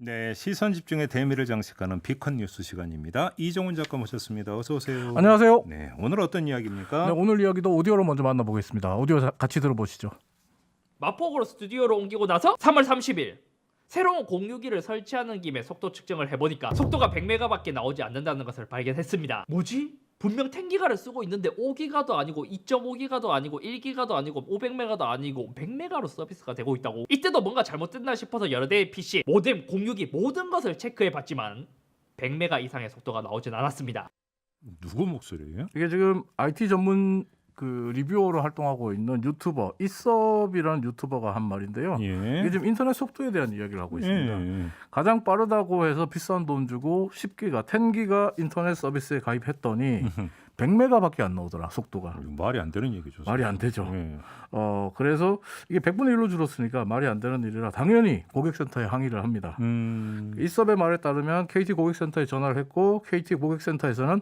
네, 시선 집중의 대미를 장식하는 비컨 뉴스 시간입니다. 이정훈 작가 모셨습니다. 어서 오세요. 안녕하세요. 네, 오늘 어떤 이야기입니까? 네, 오늘 이야기도 오디오로 먼저 만나보겠습니다. 오디오 같이 들어보시죠. 마포구로 스튜디오로 옮기고 나서 3월 30일 새로운 공유기를 설치하는 김에 속도 측정을 해보니까 속도가 100메가밖에 나오지 않는다는 것을 발견했습니다. 뭐지? 분명 10기가를 쓰고 있는데 5기가도 아니고 2.5기가도 아니고 1기가도 아니고 500메가도 아니고 100메가로 서비스가 되고 있다고. 이때도 뭔가 잘못됐나 싶어서 여러 대의 PC, 모뎀, 공유기 모든 것을 체크해봤지만 100메가 이상의 속도가 나오진 않았습니다. 누구 목소리예요? 이게 지금 IT 전문 리뷰어로 활동하고 있는 유튜버 이섭이라는 유튜버가 한 말인데요. 예. 이게 지금 인터넷 속도에 대한 이야기를 하고 있습니다. 예. 가장 빠르다고 해서 비싼 돈 주고 10기가, 10기가 인터넷 서비스에 가입했더니 100메가밖에 안 나오더라, 속도가. 말이 안 되는 얘기죠. 말이 안 되죠. 예. 그래서 이게 100분의 1로 줄었으니까 말이 안 되는 일이라 당연히 고객센터에 항의를 합니다. 이섭의 말에 따르면 KT 고객센터에 전화를 했고 KT 고객센터에서는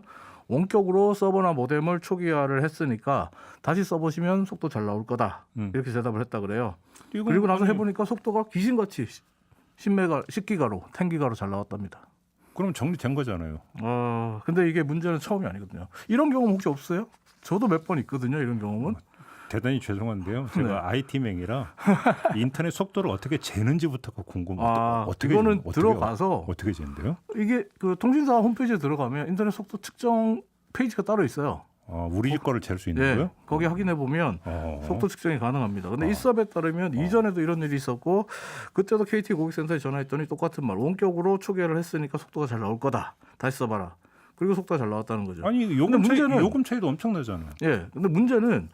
원격으로 서버나 모뎀을 초기화를 했으니까 다시 써보시면 속도 잘 나올 거다. 이렇게 대답을 했다 그래요. 그리고 나서 해보니까 속도가 귀신같이 10기가로 10기가로 잘 나왔답니다. 그럼 정리된 거잖아요. 근데 이게 문제는 처음이 아니거든요. 이런 경험 혹시 없어요? 저도 몇 번 있거든요. 이런 경험은. 대단히 죄송한데요. 제가 네. IT맹이라 인터넷 속도를 어떻게 재는지부터가 궁금해요. 이거는 들어가서 어떻게 재는데요? 이게 그 통신사 홈페이지에 들어가면 인터넷 속도 측정 페이지가 따로 있어요. 우리 집 거를 잴 수 있는 거요? 거기 확인해 보면 속도 측정이 가능합니다. 근데 이섭에 따르면 이전에도 이런 일이 있었고 그때도 KT 고객센터에 전화했더니 똑같은 말. 원격으로 초기화를 했으니까 속도가 잘 나올 거다. 다시 써봐라. 그리고 속도가 잘 나왔다는 거죠. 아니 요금 차이도 엄청나잖아요. 근데 문제는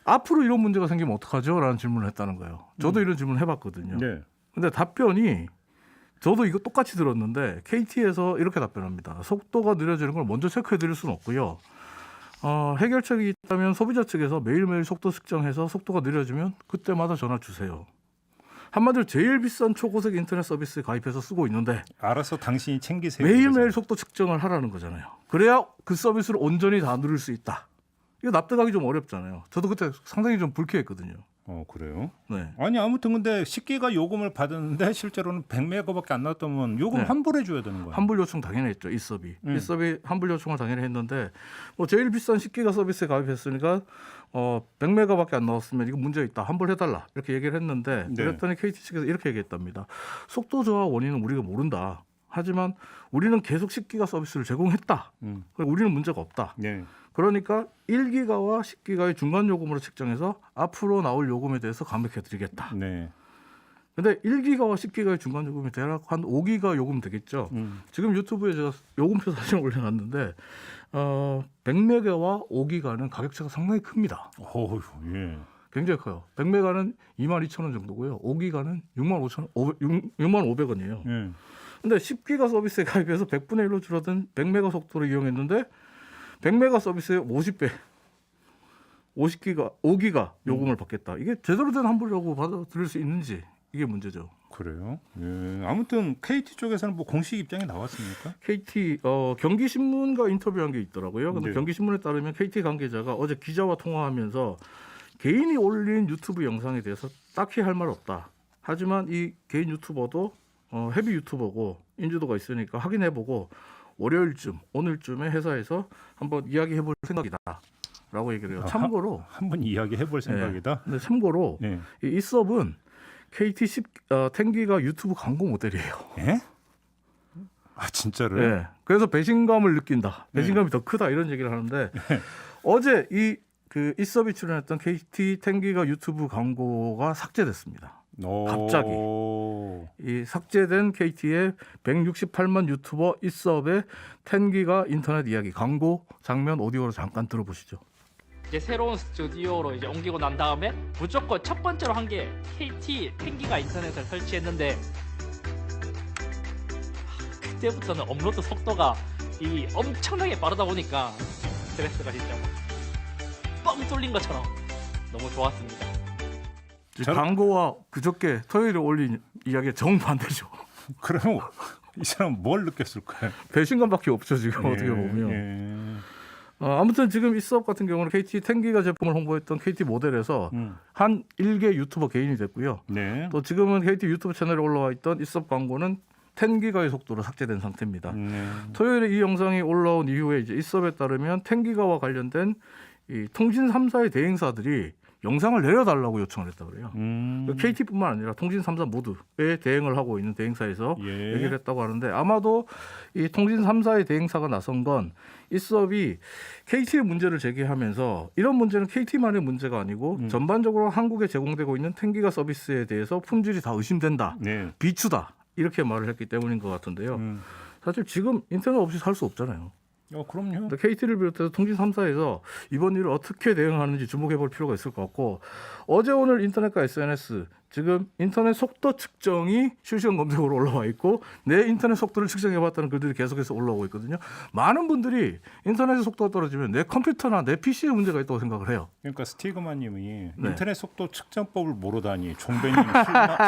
앞으로 이런 문제가 생기면 어떡하죠? 라는 질문을 했다는 거예요. 저도 이런 질문을 해봤거든요. 네. 근데 답변이 저도 이거 똑같이 들었는데 KT에서 이렇게 답변합니다. 속도가 느려지는 걸 먼저 체크해 드릴 수는 없고요. 해결책이 있다면 소비자 측에서 매일매일 속도 측정해서 속도가 느려지면 그때마다 전화 주세요. 한마디로 제일 비싼 초고속 인터넷 서비스에 가입해서 쓰고 있는데 알아서 당신이 챙기세요. 매일매일 속도 측정을 하라는 거잖아요. 그래야 그 서비스를 온전히 다 누릴 수 있다. 이거 납득하기 좀 어렵잖아요. 저도 그때 상당히 좀 불쾌했거든요. 그래요? 네. 아니 아무튼 근데 10기가 요금을 받았는데 실제로는 100메가밖에 안 나왔다면 요금 네. 환불해 줘야 되는 거예요. 환불 요청 당연히 했죠. 이섭이 환불 요청을 당연히 했는데 제일 비싼 10기가 서비스에 가입했으니까 100메가밖에 안 나왔으면 이거 문제 있다. 환불해달라. 이렇게 얘기를 했는데 네. 그랬더니 KT 측에서 이렇게 얘기했답니다. 속도 저하 원인은 우리가 모른다. 하지만 우리는 계속 10기가 서비스를 제공했다. 우리는 문제가 없다. 네. 그러니까 1기가와 10기가의 중간 요금으로 측정해서 앞으로 나올 요금에 대해서 감액해 드리겠다. 네. 근데 1기가와 10기가의 중간 요금이 대략 한 5기가 요금 되겠죠. 지금 유튜브에 제가 요금표 사진을 올려놨는데 100메가와 5기가는 가격 차가 상당히 큽니다. 예. 굉장히 커요. 100메가는 22,000원 정도고요. 5기가는 65,500원이에요. 예. 근데 10기가 서비스에 가입해서 100분의 1로 줄어든 100메가 속도를 이용했는데 100메가 서비스에 50배, 5기가 요금을 받겠다. 이게 제대로 된 환불이라고 받아들일 수 있는지 이게 문제죠. 그래요? 예. 아무튼 KT 쪽에서는 뭐 공식 입장이 나왔습니까? KT 경기신문과 인터뷰한 게 있더라고요. 근데 네. 경기신문에 따르면 KT 관계자가 어제 기자와 통화하면서 개인이 올린 유튜브 영상에 대해서 딱히 할 말 없다. 하지만 이 개인 유튜버도 헤비 유튜버고 인지도가 있으니까 확인해보고 월요일쯤 오늘쯤에 회사에서 한번 이야기해볼 생각이다라고 얘기를 해요. 참고로 한번 이야기해볼 생각이다. 근데 참고로 네. 이 이섭은 KT 10기가 유튜브 광고 모델이에요. 예? 진짜로요? 네. 그래서 배신감을 느낀다. 배신감이 더 크다 이런 얘기를 하는데 어제 그 이섭이 출연했던 KT 10기가 유튜브 광고가 삭제됐습니다. 갑자기 이 삭제된 KT의 168만 유튜버 이섭의 10기가 인터넷 이야기 광고 장면 오디오로 잠깐 들어보시죠. 이제 새로운 스튜디오로 이제 옮기고 난 다음에 무조건 첫 번째로 한 게 KT 10기가 인터넷을 설치했는데 그때부터는 업로드 속도가 이 엄청나게 빠르다 보니까 스트레스가 진짜 뻥 뚫린 것처럼 너무 좋았습니다. 광고와 그저께 토요일에 올린 이야기가 정반대죠. 그럼 이 사람 뭘 느꼈을까요? 배신감밖에 없죠 지금 예, 어떻게 보면. 예. 아무튼 지금 이 수업 같은 경우는 KT 10기가 제품을 홍보했던 KT 모델에서 한 일개 유튜버 개인이 됐고요. 네. 또 지금은 KT 유튜브 채널에 올라와 있던 이 수업 광고는 10기가의 속도로 삭제된 상태입니다. 토요일에 이 영상이 올라온 이후에 이제 이 수업에 따르면 10기가와 관련된 이 통신 3사의 대행사들이 영상을 내려달라고 요청을 했다 그래요. KT뿐만 아니라 통신 3사 모두에 대행을 하고 있는 대행사에서 예. 얘기를 했다고 하는데 아마도 이 통신 3사의 대행사가 나선 건 이 수업이 KT의 문제를 제기하면서 이런 문제는 KT만의 문제가 아니고 전반적으로 한국에 제공되고 있는 10기가 서비스에 대해서 품질이 다 의심된다. 네. 비추다. 이렇게 말을 했기 때문인 것 같은데요. 사실 지금 인터넷 없이 살 수 없잖아요. 그럼요. KT를 비롯해서 통신 3사에서 이번 일을 어떻게 대응하는지 주목해 볼 필요가 있을 것 같고 어제 오늘 인터넷과 SNS 지금 인터넷 속도 측정이 실시간 검색어로 올라와 있고 내 인터넷 속도를 측정해 봤다는 글들이 계속해서 올라오고 있거든요. 많은 분들이 인터넷의 속도가 떨어지면 내 컴퓨터나 내 PC에 문제가 있다고 생각을 해요. 그러니까 스티그마님이 네. 인터넷 속도 측정법을 모르다니 종배님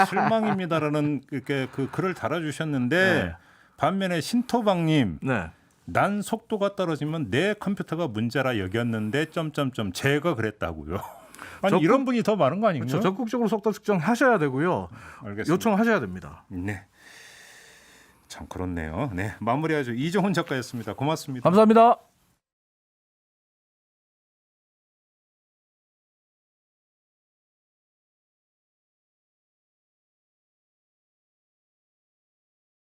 실망입니다라는 이렇게 그 글을 달아주셨는데 네. 반면에 신토방님 네. 난 속도가 떨어지면 내 컴퓨터가 문제라 여겼는데 점점점 제가 그랬다고요. 아니 이런 분이 더 많은 거 아닌가요? 그렇죠. 적극적으로 속도 측정하셔야 되고요. 알겠습니다. 요청하셔야 됩니다. 네. 참 그렇네요. 네, 마무리하죠. 이정훈 작가였습니다. 고맙습니다. 감사합니다.